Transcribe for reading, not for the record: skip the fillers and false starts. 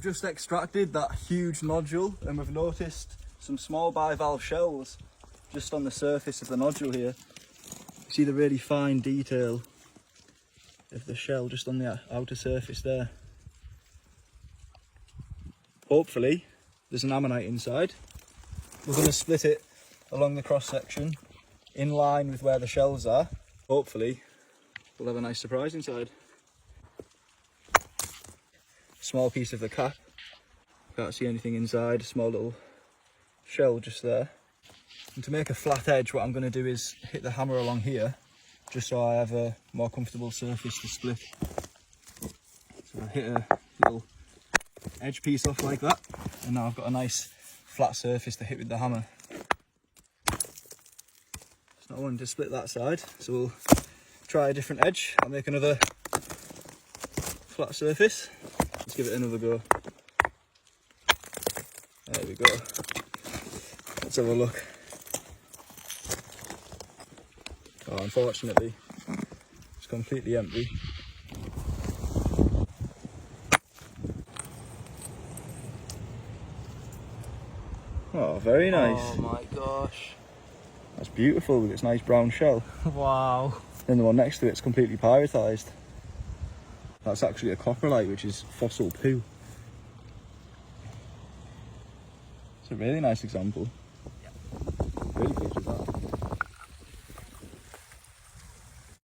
We've just extracted that huge nodule and we've noticed some small bivalve shells just on the surface of the nodule here. You see the really fine detail of the shell just on the outer surface there. Hopefully there's an ammonite inside. We're going to split it along the cross section in line with where the shells are. Hopefully we'll have a nice surprise inside. Small piece of the cap, can't see anything inside, small little shell just there. And to make a flat edge, what I'm going to do is hit the hammer along here just so I have a more comfortable surface to split. So I hit a little edge piece off like that, and now I've got a nice flat surface to hit with the hammer. It's not wanting to split that side, so we'll try a different edge. I'll make another flat surface. Let's give it another go. There we go. Let's have a look. Oh, unfortunately, it's completely empty. Oh, very nice. Oh my gosh. That's beautiful with its nice brown shell. Wow. Then the one next to it's completely pyritized. That's actually a coprolite, which is fossil poo. It's a really nice example. Really pleased with that.